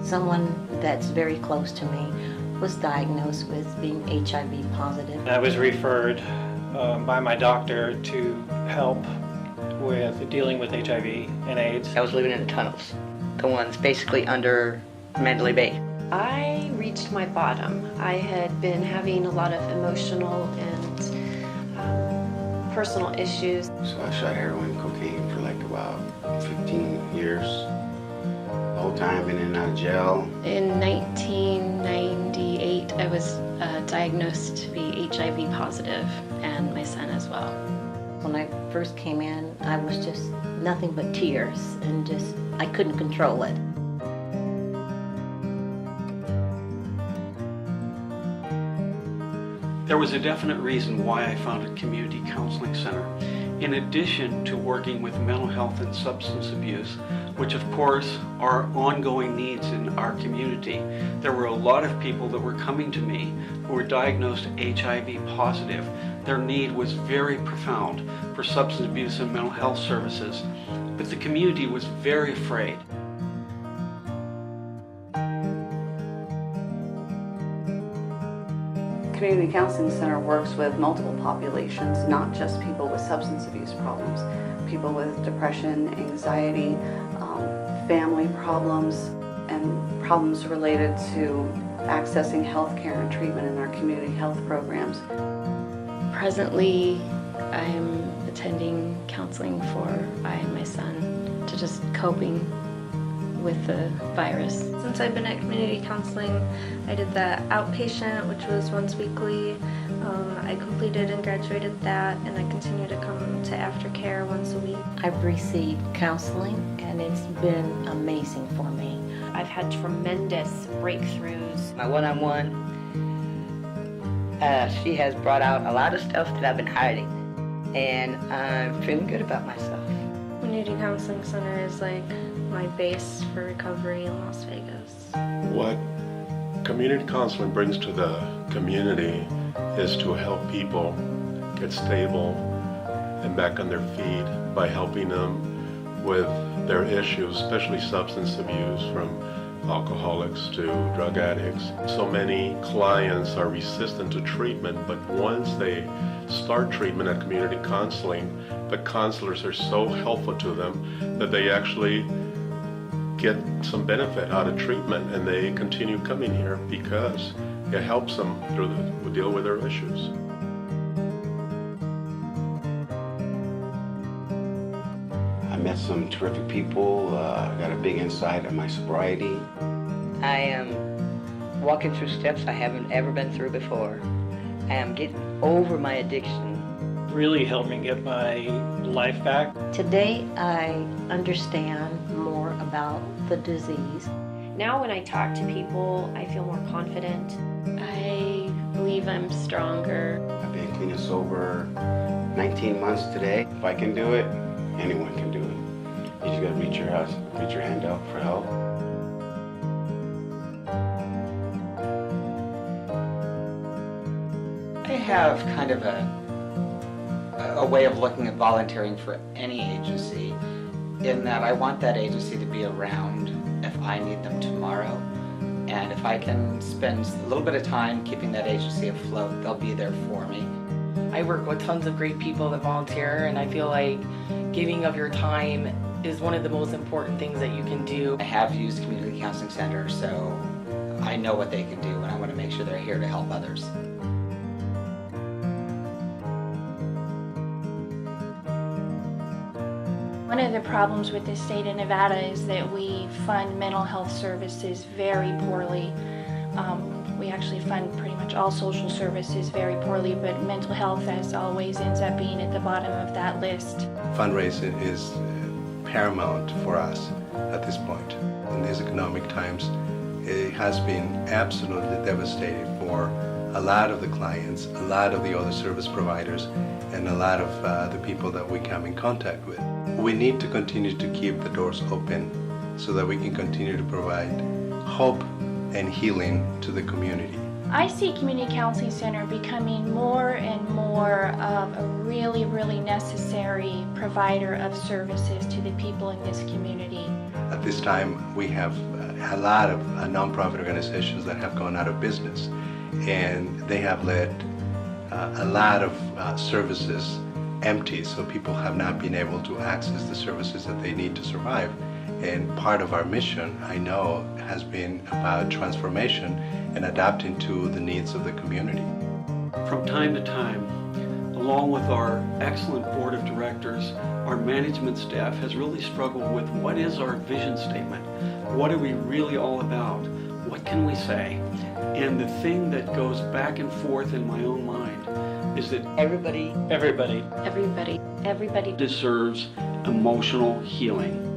Someone that's very close to me was diagnosed with being HIV positive. I was referred by my doctor to help with dealing with HIV and AIDS. I was living in the tunnels, the ones basically under Mandalay Bay. I reached my bottom. I had been having a lot of emotional and personal issues. So I shot heroin, cocaine for like about 15 years. The whole time I've been in and out of jail. In 1998, I was diagnosed to be HIV positive, and my son as well. When I first came in, I was just nothing but tears and I couldn't control it. There was a definite reason why I founded Community Counseling Center. In addition to working with mental health and substance abuse, which of course are ongoing needs in our community, there were a lot of people that were coming to me who were diagnosed HIV positive. Their need was very profound for substance abuse and mental health services, but the community was very afraid. Community Counseling Center works with multiple populations, not just people with substance abuse problems, people with depression, anxiety, family problems, and problems related to accessing health care and treatment in our community health programs. Presently, I'm attending counseling for I and my son to just coping with the virus. Since I've been at community counseling, I did that outpatient, which was once weekly. I completed and graduated that, and I continue to come to aftercare once a week. I've received counseling, and it's been amazing for me. I've had tremendous breakthroughs. My one-on-one, she has brought out a lot of stuff that I've been hiding, and I'm feeling good about myself. Community Counseling Center is like my base for recovery in Las Vegas. What community counseling brings to the community is to help people get stable and back on their feet by helping them with their issues, especially substance abuse, from alcoholics to drug addicts. So many clients are resistant to treatment, but once they start treatment at community counseling, the counselors are so helpful to them that they actually get some benefit out of treatment, and they continue coming here because it helps them deal with their issues. I met some terrific people. I got a big insight of my sobriety. I am walking through steps I haven't ever been through before. I am getting over my addiction. Really helped me get my life back. Today, I understand more about the disease. Now when I talk to people, I feel more confident. I believe I'm stronger. I've been clean and sober 19 months today. If I can do it, anyone can do it. You just gotta reach your hand out for help. I have kind of a way of looking at volunteering for any agency, in that I want that agency to be around if I need them tomorrow. And if I can spend a little bit of time keeping that agency afloat, they'll be there for me. I work with tons of great people that volunteer, and I feel like giving of your time is one of the most important things that you can do. I have used Community Counseling Center, so I know what they can do, and I want to make sure they're here to help others. One of the problems with the state of Nevada is that we fund mental health services very poorly. We actually fund pretty much all social services very poorly, but mental health, as always, ends up being at the bottom of that list. Fundraising is paramount for us at this point. In these economic times, it has been absolutely devastating for a lot of the clients, a lot of the other service providers, and a lot of the people that we come in contact with. We need to continue to keep the doors open so that we can continue to provide hope and healing to the community. I see Community Counseling Center becoming more and more of a really, really necessary provider of services to the people in this community. At this time, we have a lot of nonprofit organizations that have gone out of business, and they have led a lot of services empty, so people have not been able to access the services that they need to survive. And part of our mission, I know, has been about transformation and adapting to the needs of the community. From time to time, along with our excellent board of directors, our management staff has really struggled with what is our vision statement? What are we really all about? What can we say? And the thing that goes back and forth in my own mind is that everybody everybody Everybody deserves emotional healing.